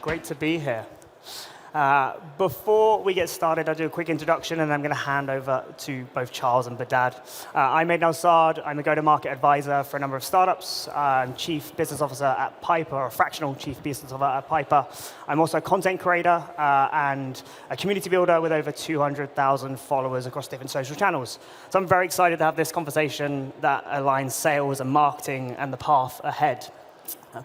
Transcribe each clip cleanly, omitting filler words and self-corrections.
Great to be here. Before we get started, I'll do a quick introduction, and then I'm going to hand over to both Charles and Behdad. I'm Aydan Al-Saad. I'm a go-to-market advisor for a number of startups. I'm chief business officer at Piper, or a fractional chief business officer at Piper. I'm also a content creator and a community builder with over 200,000 followers across different social channels. So I'm very excited to have this conversation that aligns sales and marketing and the path ahead.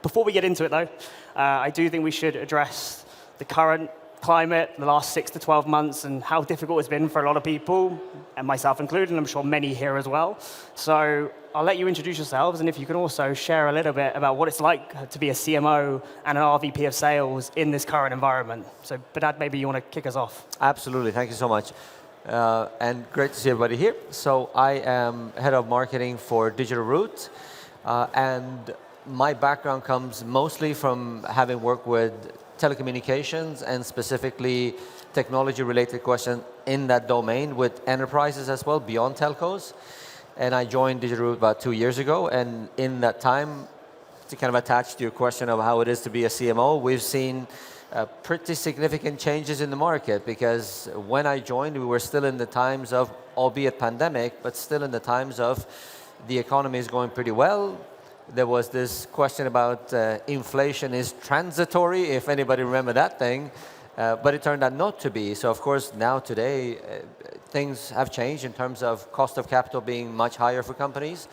Before we get into it, though, I do think we should address the current climate, the last 6 to 12 months, and how difficult it's been for a lot of people, and myself included, and I'm sure many here as well. So I'll let you introduce yourselves, and if you can also share a little bit about what it's like to be a CMO and an RVP of sales in this current environment. So Behdad, maybe you want to kick us off. Absolutely, thank you so much. And great to see everybody here. So I am head of marketing for DigitalRoute, and my background comes mostly from having worked with telecommunications and specifically technology-related questions in that domain with enterprises as well, beyond telcos. And I joined DigitalRoute about 2 years ago, and in that time, to kind of attach to your question of how it is to be a CMO, we've seen pretty significant changes in the market, because when I joined, we were still in the times of, albeit pandemic, but still in the times of the economy is going pretty well. There was this question about inflation is transitory, if anybody remember that thing, but it turned out not to be. So of course, now today, things have changed in terms of cost of capital being much higher for companies,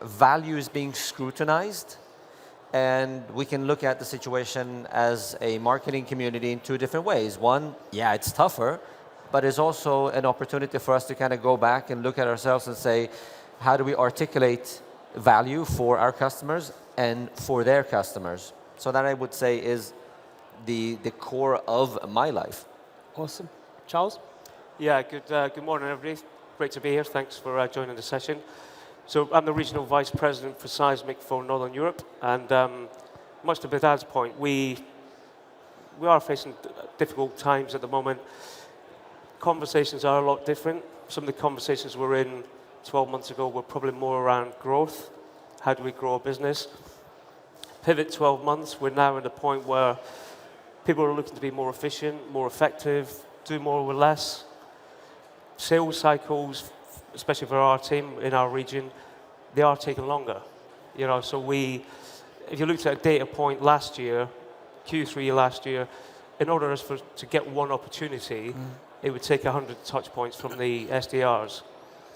value is being scrutinized, and we can look at the situation as a marketing community in two different ways. One, yeah, it's tougher, but it's also an opportunity for us to kind of go back and look at ourselves and say, how do we articulate value for our customers and for their customers? So that, I would say, is the core of my life. Awesome. Charles? Yeah, good morning, everybody. Great to be here. Thanks for joining the session. So I'm the regional vice president for Seismic for Northern Europe, and much to Behdad's point, we are facing difficult times at the moment. Conversations are a lot different. Some of the conversations we're in 12 months ago were probably more around growth. How do we grow a business? Pivot 12 months, we're now at a point where people are looking to be more efficient, more effective, do more with less. Sales cycles, especially for our team in our region, they are taking longer. You know, so if you looked at a data point last year, Q3 last year, in order to get one opportunity, it would take 100 touch points from the SDRs.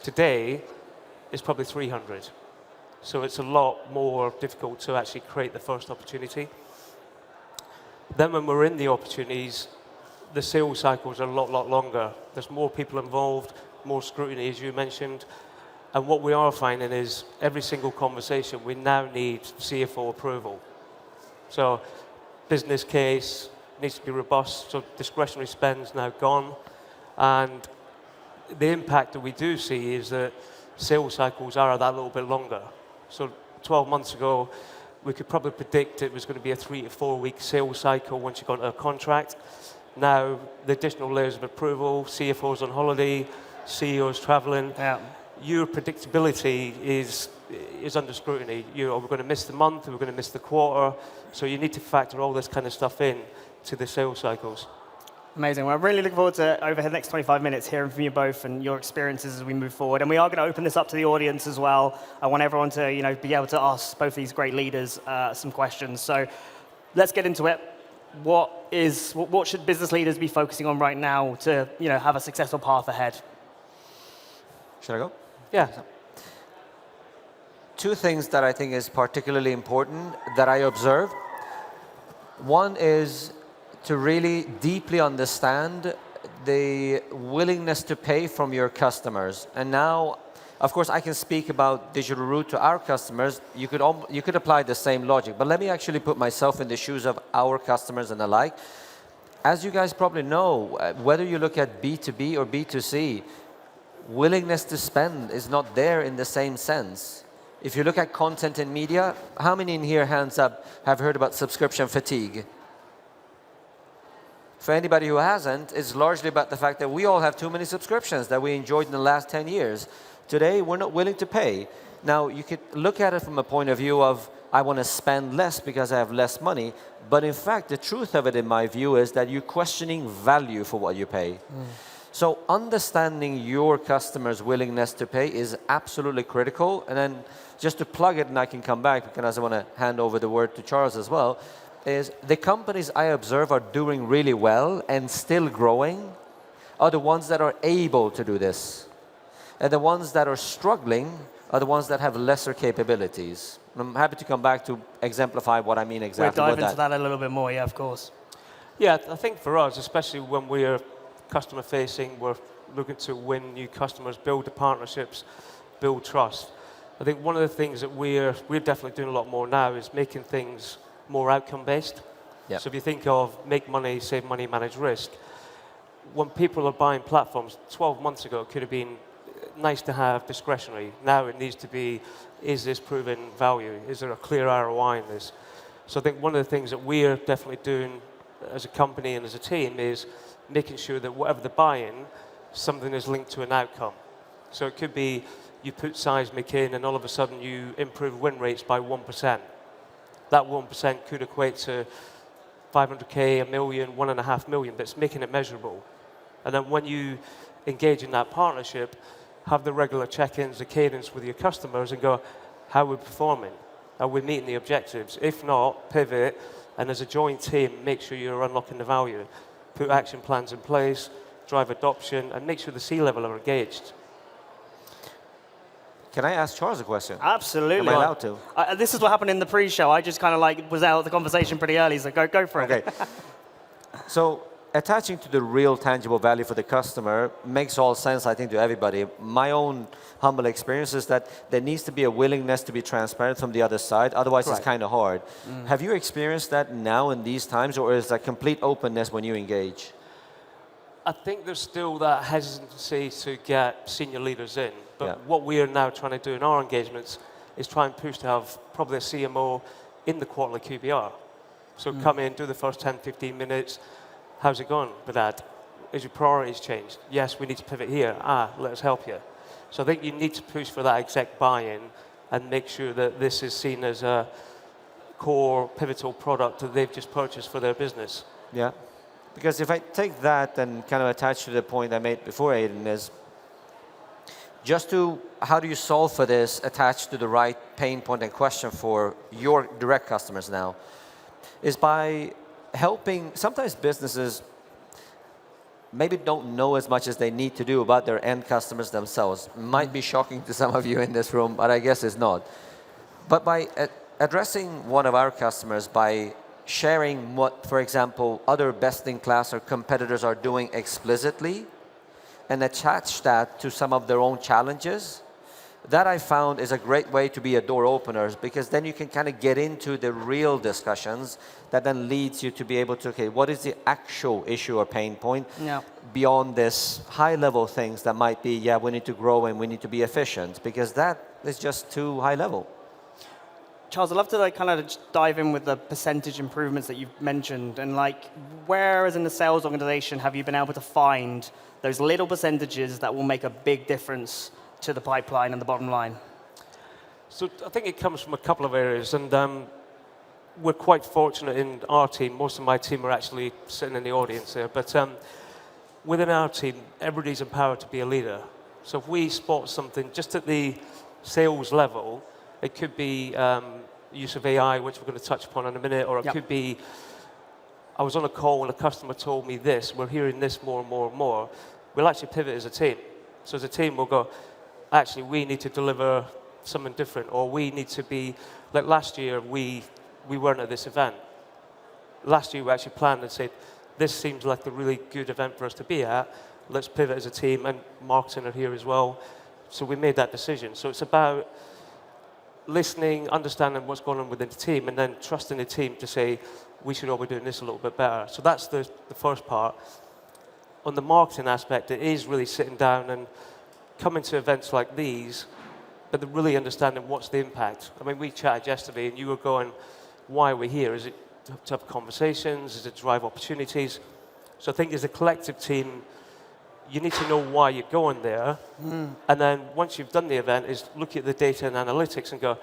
Today, it's probably 300. So it's a lot more difficult to actually create the first opportunity. Then when we're in the opportunities, the sales cycles are a lot longer. There's more people involved, more scrutiny, as you mentioned. And what we are finding is every single conversation, we now need CFO approval. So business case needs to be robust, so discretionary spend's now gone. And the impact that we do see is that sales cycles are that little bit longer. So 12 months ago, we could probably predict it was going to be a 3 to 4 week sales cycle once you got into a contract. Now, the additional layers of approval, CFOs on holiday, CEOs traveling, your predictability is under scrutiny. Are we going to miss the month? Are we going to miss the quarter? So you need to factor all this kind of stuff in to the sales cycles. Amazing. Well, I'm really looking forward to, over the next 25 minutes, hearing from you both and your experiences as we move forward. And we are going to open this up to the audience as well. I want everyone to, be able to ask both these great leaders some questions. So let's get into it. What should business leaders be focusing on right now to, have a successful path ahead? Should I go? Yeah. Two things that I think is particularly important that I observe. One is to really deeply understand the willingness to pay from your customers. And now, of course, I can speak about DigitalRoute to our customers. You could apply the same logic, but let me actually put myself in the shoes of our customers and the like. As you guys probably know, whether you look at B2B or B2C, willingness to spend is not there in the same sense. If you look at content and media, how many in here, hands up, have heard about subscription fatigue? For anybody who hasn't, it's largely about the fact that we all have too many subscriptions that we enjoyed in the last 10 years. Today, we're not willing to pay. Now, you could look at it from a point of view of I want to spend less because I have less money. But in fact, the truth of it, in my view, is that you're questioning value for what you pay. So understanding your customers' willingness to pay is absolutely critical. And then just to plug it, and I can come back because I want to hand over the word to Charles as well, is the companies I observe are doing really well and still growing are the ones that are able to do this. And the ones that are struggling are the ones that have lesser capabilities. I'm happy to come back to exemplify what I mean exactly. We'll dive into that a little bit more, yeah, of course. Yeah, I think for us, especially when we're customer facing, we're looking to win new customers, build the partnerships, build trust. I think one of the things that we're definitely doing a lot more now is making things more outcome based. Yep. So if you think of make money, save money, manage risk, when people are buying platforms, 12 months ago it could have been nice to have, discretionary. Now it needs to be, is this proven value? Is there a clear ROI in this? So I think one of the things that we're definitely doing as a company and as a team is making sure that whatever they're buying, something is linked to an outcome. So it could be you put Seismic in and all of a sudden you improve win rates by 1%. That 1% could equate to 500K, $1 million, $1.5 million, but it's making it measurable. And then when you engage in that partnership, have the regular check-ins, the cadence with your customers and go, how are we performing? Are we meeting the objectives? If not, pivot, and as a joint team, make sure you're unlocking the value. Put action plans in place, drive adoption, and make sure the C-level are engaged. Can I ask Charles a question? Absolutely. Am I allowed to? This is what happened in the pre-show. I just kind of like was out of the conversation pretty early, so go for it. Okay. So attaching to the real tangible value for the customer makes all sense, I think, to everybody. My own humble experience is that there needs to be a willingness to be transparent from the other side. Otherwise, it's kind of hard. Have you experienced that now in these times, or is that complete openness when you engage? I think there's still that hesitancy to get senior leaders in. But what we are now trying to do in our engagements is try and push to have probably a CMO in the quarterly QBR. So come in, do the first 10, 15 minutes. How's it going, Behdad? Is your priorities changed? Yes, we need to pivot here. Let us help you. So I think you need to push for that exec buy-in and make sure that this is seen as a core pivotal product that they've just purchased for their business. Yeah. Because if I take that and kind of attach to the point I made before, Aydan, is just to, how do you solve for this attached to the right pain point and question for your direct customers now, is by helping, sometimes businesses maybe don't know as much as they need to do about their end customers themselves. Might be shocking to some of you in this room, but I guess it's not. But by addressing one of our customers, by sharing what, for example, other best-in-class or competitors are doing explicitly, and attach that to some of their own challenges, that I found is a great way to be a door opener, because then you can kind of get into the real discussions that then leads you to be able to, okay, what is the actual issue or pain point beyond this high-level things that might be, yeah, we need to grow and we need to be efficient, because that is just too high level. Charles, I'd love to kind of dive in with the percentage improvements that you've mentioned, and where, as in the sales organization, have you been able to find those little percentages that will make a big difference to the pipeline and the bottom line? So I think it comes from a couple of areas, and we're quite fortunate in our team. Most of my team are actually sitting in the audience here, but within our team, everybody's empowered to be a leader. So if we spot something just at the sales level, it could be use of AI, which we're going to touch upon in a minute, or it could be, I was on a call and a customer told me this, we're hearing this more and more and more. We'll actually pivot as a team. So as a team, we'll go, actually, we need to deliver something different, or we need to be, like last year, we weren't at this event. Last year, we actually planned and said, this seems like a really good event for us to be at. Let's pivot as a team, and marketing are here as well. So we made that decision. So it's about listening, understanding what's going on within the team, and then trusting the team to say, we should all be doing this a little bit better. So that's the first part. On the marketing aspect, it is really sitting down and coming to events like these, but really understanding what's the impact. I mean, we chatted yesterday, and you were going, why are we here? Is it to have conversations? Is it to drive opportunities? So I think as a collective team, you need to know why you're going there. And then once you've done the event, is look at the data and analytics and go,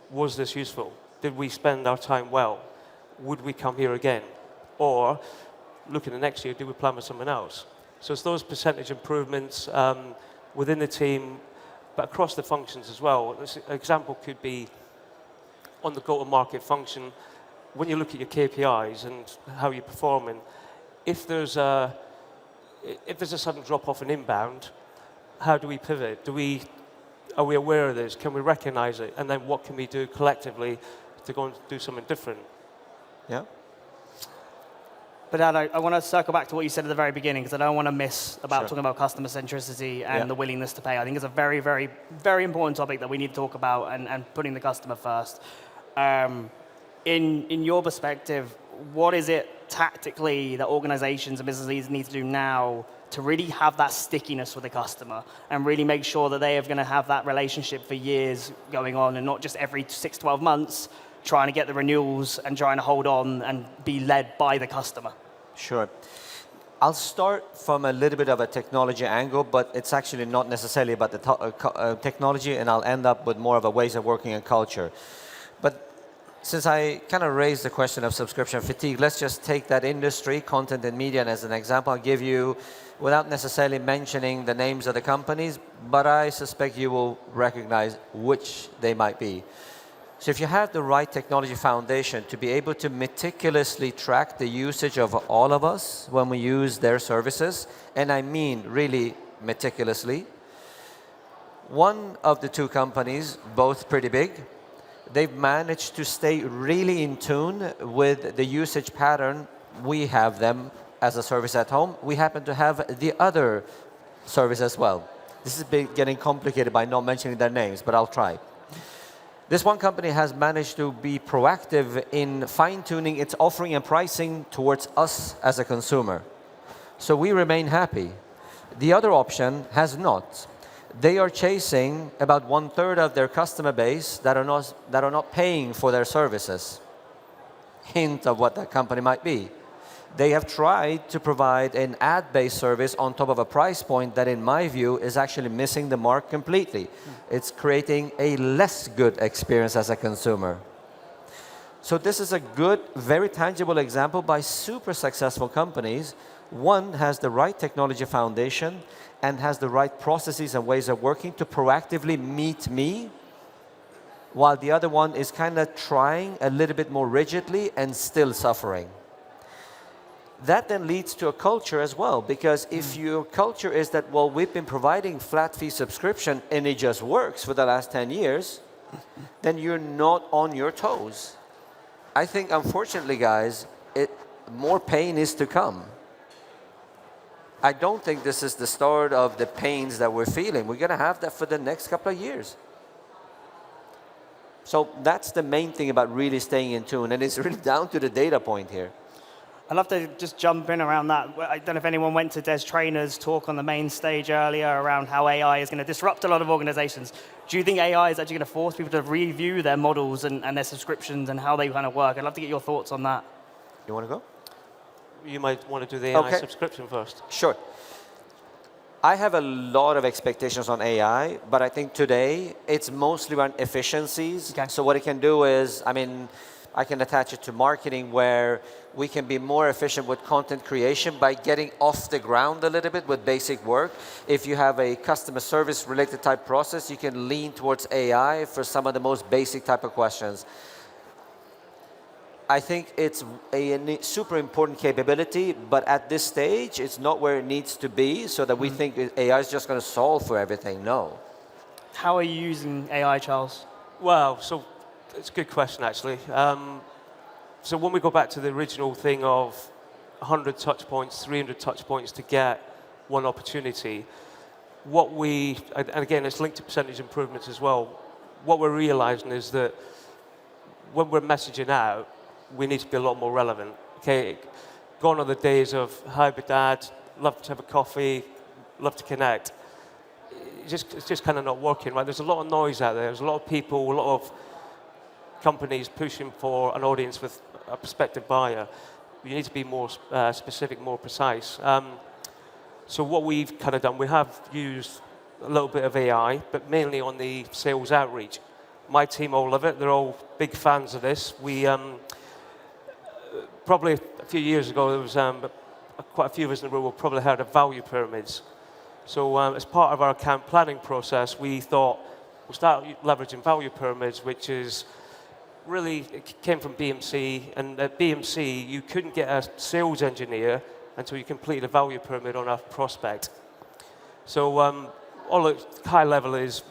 was this useful? did we spend our time well? Would we come here again? Or, looking at next year, do we plan with someone else? So it's those percentage improvements within the team, but across the functions as well. This example could be on the go-to-market function. When you look at your KPIs and how you're performing, if there's a sudden drop-off in inbound, how do we pivot? Are we aware of this? Can we recognize it? And then what can we do collectively to go and do something different? Yeah. But I want to circle back to what you said at the very beginning, because I don't want to miss about talking about customer centricity and the willingness to pay. I think it's a very, very, very important topic that we need to talk about, and putting the customer first. In your perspective, what is it tactically that organizations and business leaders need to do now to really have that stickiness with the customer and really make sure that they are going to have that relationship for years going on, and not just every 6, 12 months trying to get the renewals and trying to hold on and be led by the customer? Sure. I'll start from a little bit of a technology angle, but it's actually not necessarily about the technology, and I'll end up with more of a ways of working and culture. But since I kind of raised the question of subscription fatigue, let's just take that industry, content and media, as an example. I'll give you, without necessarily mentioning the names of the companies, but I suspect you will recognize which they might be. So if you have the right technology foundation to be able to meticulously track the usage of all of us when we use their services, and I mean really meticulously, one of the two companies, both pretty big, they've managed to stay really in tune with the usage pattern. We have them as a service at home. We happen to have the other service as well. This is getting complicated by not mentioning their names, but I'll try. This one company has managed to be proactive in fine-tuning its offering and pricing towards us as a consumer. So we remain happy. The other option has not. They are chasing about 1/3 of their customer base that are not paying for their services. Hint of what that company might be. They have tried to provide an ad-based service on top of a price point that, in my view, is actually missing the mark completely. It's creating a less good experience as a consumer. So this is a good, very tangible example by super successful companies. One has the right technology foundation and has the right processes and ways of working to proactively meet me, while the other one is kind of trying a little bit more rigidly and still suffering. That then leads to a culture as well, because if your culture is that, well, we've been providing flat fee subscription and it just works for the last 10 years, then you're not on your toes. I think, unfortunately, guys, more pain is to come. I don't think this is the start of the pains that we're feeling. We're going to have that for the next couple of years. So that's the main thing about really staying in tune, and it's really down to the data point here. I'd love to just jump in around that. I don't know if anyone went to Des Trainer's talk on the main stage earlier around how AI is going to disrupt a lot of organizations. Do you think AI is actually going to force people to review their models and their subscriptions and how they kind of work? I'd love to get your thoughts on that. You want to go? You might want to do the AI subscription first. Sure. I have a lot of expectations on AI, but I think today it's mostly around efficiencies. Okay. So what it can do is, I can attach it to marketing, where we can be more efficient with content creation by getting off the ground a little bit with basic work. If you have a customer service related type process, you can lean towards AI for some of the most basic type of questions. I think it's a super important capability, but at this stage, it's not where it needs to be, so that we think AI is just going to solve for everything. No. How are you using AI, Charles? Well, so it's a good question, actually. So when we go back to the original thing of 100 touch points, 300 touch points to get one opportunity, and again, it's linked to percentage improvements as well, what we're realizing is that when we're messaging out, we need to be a lot more relevant. Okay, gone are the days of, hi, Behdad, love to have a coffee, love to connect. It's just kind of not working, right? There's a lot of noise out there. There's a lot of people, a lot of companies pushing for an audience with a prospective buyer. You need to be more specific, more precise. So what we've kind of done, we have used a little bit of AI, but mainly on the sales outreach. My team all love it. They're all big fans of this. We probably a few years ago, there was quite a few of us in the room will probably heard of value pyramids. So as part of our account planning process, we thought we'll start leveraging value pyramids, which is really, it came from BMC. And at BMC, you couldn't get a sales engineer until you completed a value pyramid on a prospect. So all at high level is,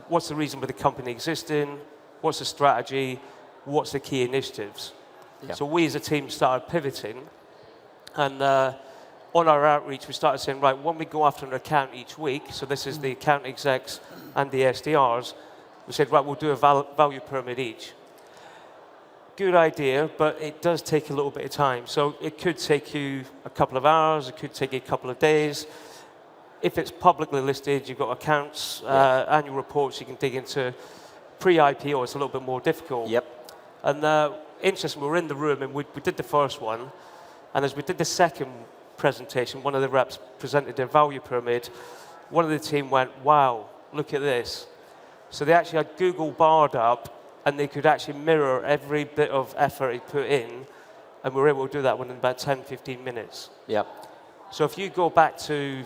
what's the reason for the company existing? What's the strategy? What's the key initiatives? Yeah. So we as a team started pivoting. And on our outreach, we started saying, right, when we go after an account each week, so this is the account execs and the SDRs, we said, right, we'll do a value pyramid each. Good idea, but it does take a little bit of time. So it could take you a couple of hours, it could take you a couple of days. If it's publicly listed, you've got accounts, annual reports, you can dig into. Pre-IPO, it's a little bit more difficult. Yep. And interesting, we were in the room and we did the first one, and as we did the second presentation, one of the reps presented their value pyramid. One of the team went, wow, look at this. So they actually had Google barred up, and they could actually mirror every bit of effort he put in, and we were able to do that within about 10, 15 minutes. Yep. So if you go back to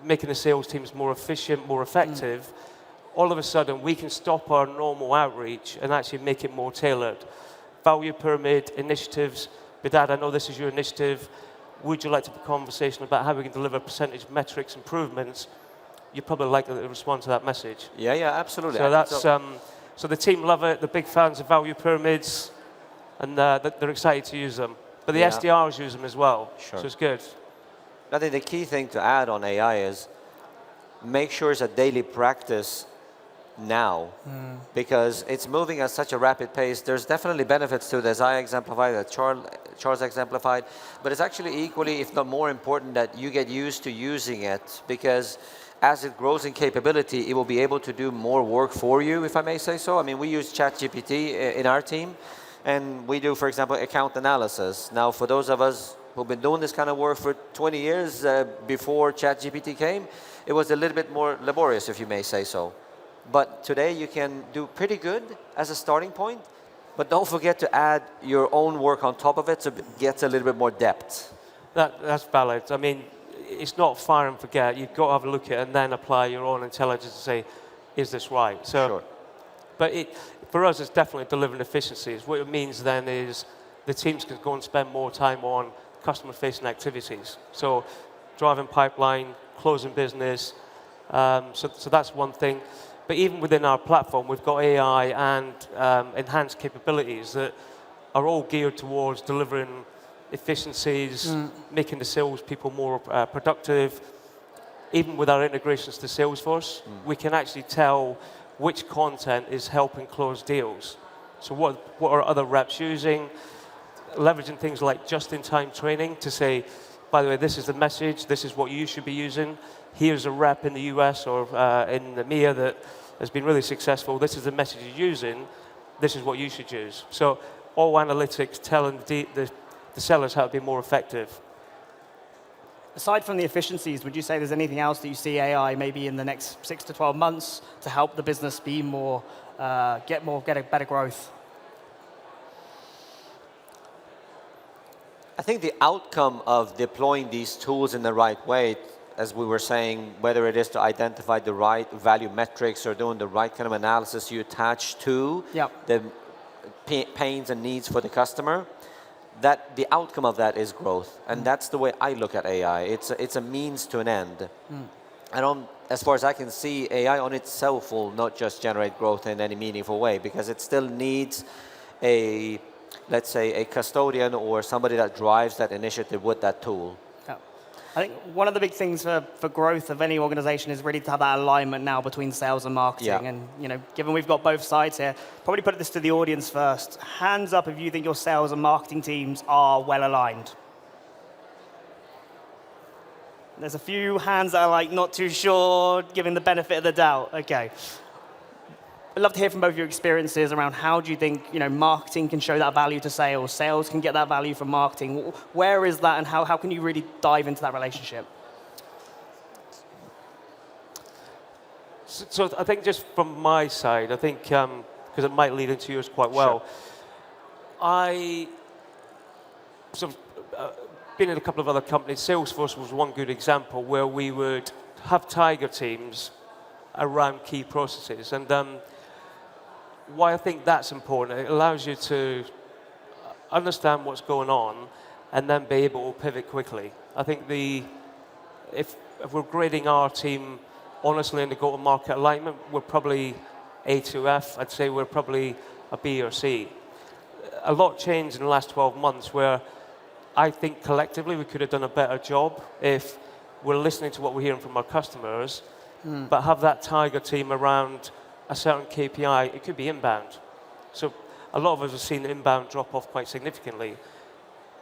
making the sales teams more efficient, more effective, all of a sudden we can stop our normal outreach and actually make it more tailored. Value pyramid, initiatives. Behdad, I know this is your initiative. Would you like to have a conversation about how we can deliver percentage metrics improvements? You'd probably like to respond to that message. Yeah, absolutely. So that's so the team love it. They're big fans of value pyramids, and they're excited to use them. But the SDRs use them as well, so it's good. I think the key thing to add on AI is make sure it's a daily practice now, because it's moving at such a rapid pace. There's definitely benefits to it, as I exemplified, that Charles exemplified, but it's actually equally, if not more important, that you get used to using it, because as it grows in capability, it will be able to do more work for you, if I may say so. I mean, we use ChatGPT in our team, and we do, for example, account analysis. Now, for those of us who've been doing this kind of work for 20 years before ChatGPT came, it was a little bit more laborious, if you may say so. But today you can do pretty good as a starting point, but don't forget to add your own work on top of it so it gets a little bit more depth. That's valid. I mean, it's not fire and forget. You've got to have a look at it and then apply your own intelligence to say, is this right? So, but for us, it's definitely delivering efficiencies. What it means then is the teams can go and spend more time on customer-facing activities. So driving pipeline, closing business. So that's one thing. But even within our platform, we've got AI and enhanced capabilities that are all geared towards delivering efficiencies, making the salespeople more productive. Even with our integrations to Salesforce, we can actually tell which content is helping close deals. So what are other reps using? Leveraging things like just-in-time training to say, by the way, this is the message, this is what you should be using. Here's a rep in the US or in NEMEA that has been really successful. This is the message you're using. This is what you should use. So all analytics telling the sellers how to be more effective. Aside from the efficiencies, would you say there's anything else that you see AI maybe in the next 6 to 12 months to help the business be more, get a better growth? I think the outcome of deploying these tools in the right way, as we were saying, whether it is to identify the right value metrics or doing the right kind of analysis you attach to the pains and needs for the customer, that the outcome of that is growth. And that's the way I look at AI. It's a means to an end. And as far as I can see, AI on itself will not just generate growth in any meaningful way, because it still needs a, let's say, a custodian or somebody that drives that initiative with that tool. I think one of the big things for growth of any organization is really to have that alignment now between sales and marketing. And given we've got both sides here, probably put this to the audience first. Hands up if you think your sales and marketing teams are well aligned. There's a few hands that are like not too sure, giving the benefit of the doubt. Okay. I'd love to hear from both of your experiences around how do you think marketing can show that value to sales, sales can get that value from marketing. Where is that, and how can you really dive into that relationship? So I think just from my side, I think because it might lead into yours quite well. Sure. I sort of been in a couple of other companies. Salesforce was one good example where we would have tiger teams around key processes. And why I think that's important, it allows you to understand what's going on and then be able to pivot quickly. I think if we're grading our team honestly in the go-to-market alignment, we're probably A to F. I'd say we're probably a B or C. A lot changed in the last 12 months where I think collectively we could have done a better job if we're listening to what we're hearing from our customers, but have that tiger team around a certain KPI. It could be inbound. So a lot of us have seen inbound drop off quite significantly.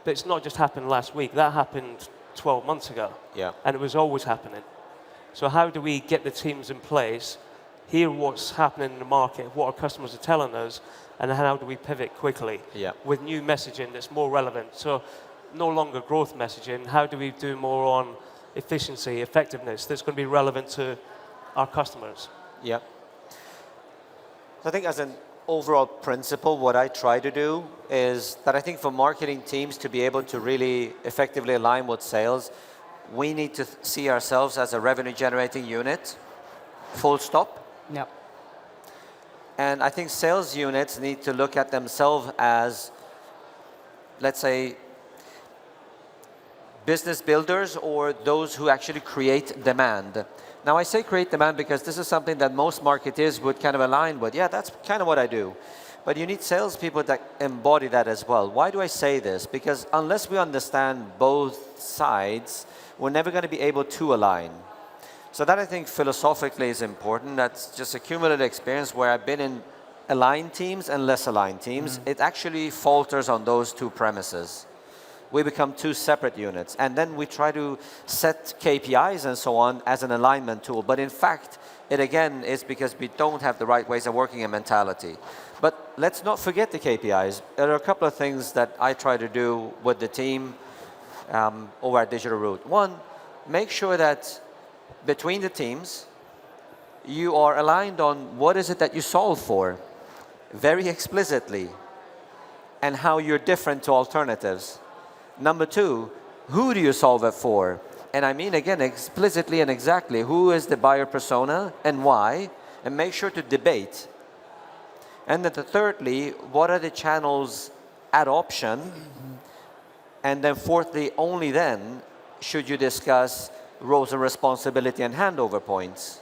But it's not just happened last week. That happened 12 months ago. Yeah. And it was always happening. So how do we get the teams in place, hear what's happening in the market, what our customers are telling us, and how do we pivot quickly with new messaging that's more relevant? So no longer growth messaging. How do we do more on efficiency, effectiveness that's going to be relevant to our customers? Yeah. So I think as an overall principle, what I try to do is that I think for marketing teams to be able to really effectively align with sales, we need to see ourselves as a revenue generating unit, full stop. Yep. And I think sales units need to look at themselves as, let's say, business builders or those who actually create demand. Now I say create demand because this is something that most marketers would kind of align with. Yeah, that's kind of what I do. But you need salespeople that embody that as well. Why do I say this? Because unless we understand both sides, we're never going to be able to align. So that I think philosophically is important. That's just a cumulative experience where I've been in aligned teams and less aligned teams. It actually falters on those two premises. We become two separate units. And then we try to set KPIs and so on as an alignment tool. But in fact, it again is because we don't have the right ways of working and mentality. But let's not forget the KPIs. There are a couple of things that I try to do with the team over at DigitalRoute. One, make sure that between the teams, you are aligned on what is it that you solve for, very explicitly, and how you're different to alternatives. Number two, who do you solve it for? And I mean, again, explicitly and exactly, who is the buyer persona and why? And make sure to debate. And then thirdly, what are the channels at option? And then fourthly, only then should you discuss roles and responsibility and handover points.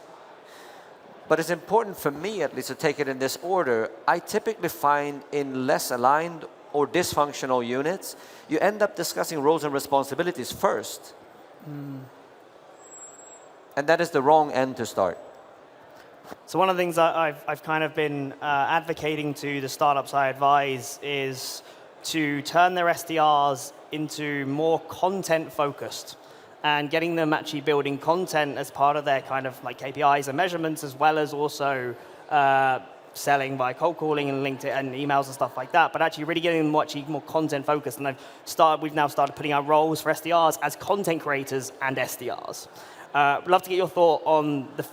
But it's important for me, at least, to take it in this order. I typically find in less aligned or dysfunctional units, you end up discussing roles and responsibilities first. And that is the wrong end to start. So one of the things that I've kind of been advocating to the startups I advise is to turn their SDRs into more content focused and getting them actually building content as part of their kind of like KPIs and measurements, as well as also selling by cold calling and LinkedIn and emails and stuff like that, but actually really getting them actually more content focused. And we've now started putting out roles for SDRs as content creators and SDRs. I'd love to get your thought on the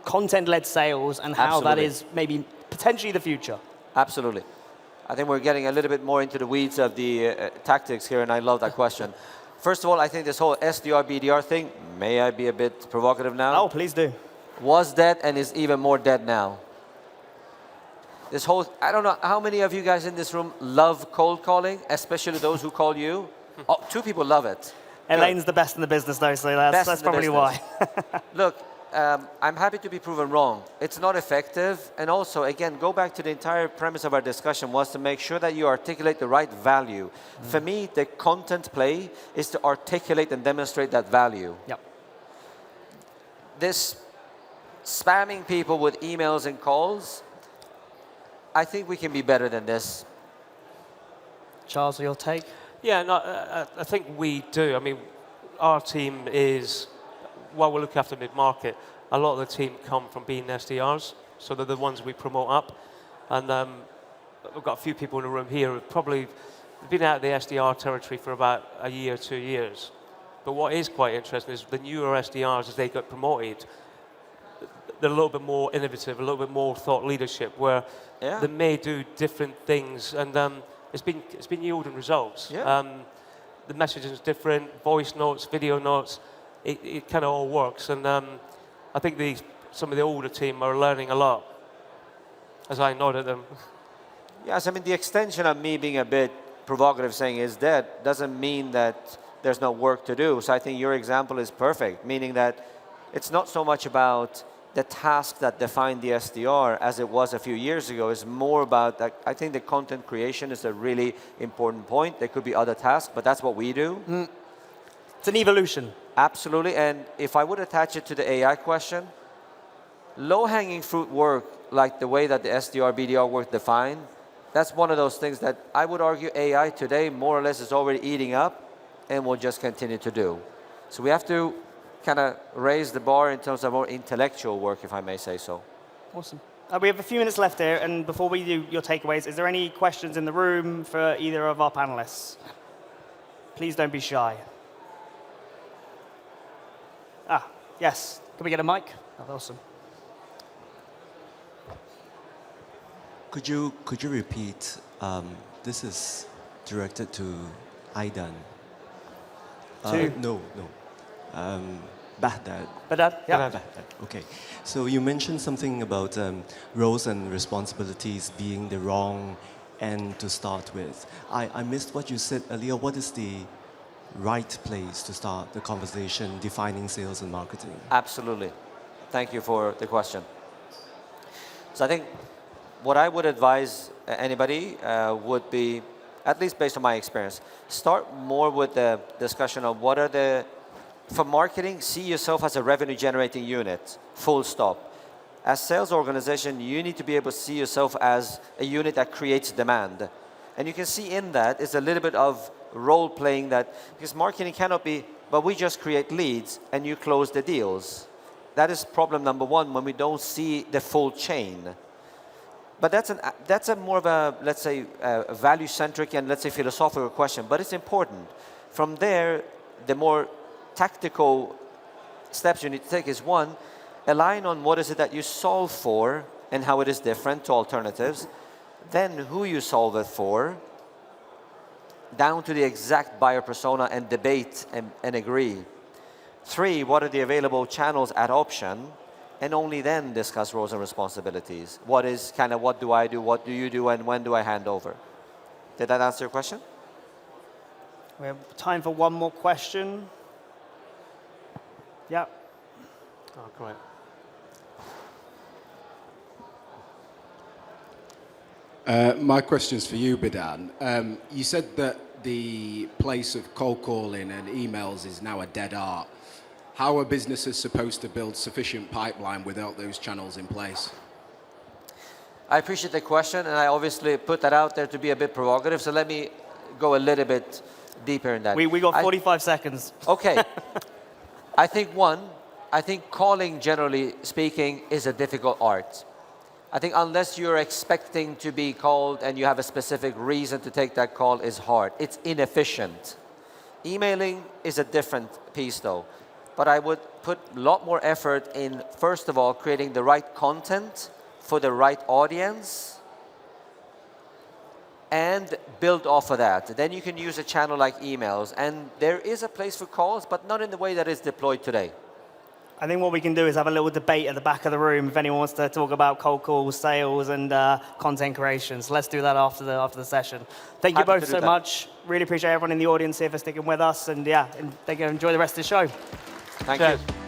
content-led sales and how that is maybe potentially the future. Absolutely. I think we're getting a little bit more into the weeds of the tactics here, and I love that question. First of all, I think this whole SDR, BDR thing, may I be a bit provocative now? Oh, please do. Was dead and is even more dead now. This whole, I don't know, how many of you guys in this room love cold calling, especially those who call you? Oh, two people love it. Elaine's the best in the business, though, so that's probably why. Look, I'm happy to be proven wrong. It's not effective. And also, again, go back to the entire premise of our discussion was to make sure that you articulate the right value. For me, the content play is to articulate and demonstrate that value. Yep. This spamming people with emails and calls, I think we can be better than this. Charles, your take? Yeah, no, I think we do. I mean, our team is, while we look after mid-market, a lot of the team come from being SDRs, so they're the ones we promote up. And we've got a few people in the room here who've probably been out of the SDR territory for about a year, 2 years. But what is quite interesting is the newer SDRs, as they get promoted, they're a little bit more innovative, a little bit more thought leadership, where they may do different things, and it's been yielding results. Yeah. The messaging is different, voice notes, video notes, it kind of all works, and I think some of the older team are learning a lot, as I nod at them. Yes, I mean, the extension of me being a bit provocative saying is dead doesn't mean that there's no work to do. So I think your example is perfect, meaning that it's not so much about the task that defined the SDR as it was a few years ago. It's more about, like, I think the content creation is a really important point. There could be other tasks, but that's what we do. It's an evolution. Absolutely, and if I would attach it to the AI question, low-hanging fruit work, like the way that the SDR, BDR work defined, that's one of those things that I would argue AI today more or less is already eating up and will just continue to do. So we have to kind of raise the bar in terms of more intellectual work, if I may say so. Awesome. We have a few minutes left here, and before we do your takeaways, is there any questions in the room for either of our panelists? Please don't be shy. Yes. Can we get a mic? Oh, awesome. Could you repeat? This is directed to Aydan. No. Behdad. Behdad? Yeah. Behdad. Okay. So you mentioned something about roles and responsibilities being the wrong end to start with. I missed what you said earlier. What is the right place to start the conversation defining sales and marketing? Absolutely. Thank you for the question. So I think what I would advise anybody would be, at least based on my experience, start more with the discussion of what are the, for marketing, see yourself as a revenue generating unit, full stop. As sales organization, you need to be able to see yourself as a unit that creates demand. And you can see in that is a little bit of role playing that, because marketing cannot be, but we just create leads and you close the deals. That is problem number one when we don't see the full chain. But that's a more of a, let's say, a value-centric and, let's say, philosophical question, but it's important. From there, the more tactical steps you need to take is, one, align on what is it that you solve for and how it is different to alternatives, then who you solve it for, down to the exact buyer persona and debate and agree. 3, what are the available channels at option? And only then discuss roles and responsibilities. What is kind of, what do I do, what do you do, and when do I hand over? Did that answer your question? We have time for one more question. Yeah. Oh, great. My question's for you, Behdad. You said that the place of cold calling and emails is now a dead art. How are businesses supposed to build sufficient pipeline without those channels in place? I appreciate the question, and I obviously put that out there to be a bit provocative, so let me go a little bit deeper in that. We got 45 seconds. Okay. I think calling, generally speaking, is a difficult art. I think unless you're expecting to be called and you have a specific reason to take that call is hard. It's inefficient. Emailing is a different piece, though. But I would put a lot more effort in, first of all, creating the right content for the right audience and build off of that. Then you can use a channel like emails. And there is a place for calls, but not in the way that it's deployed today. I think what we can do is have a little debate at the back of the room if anyone wants to talk about cold calls, sales, and content creation. So let's do that after the session. Thank you both so much. Really appreciate everyone in the audience here for sticking with us. And yeah, enjoy the rest of the show. Thank you.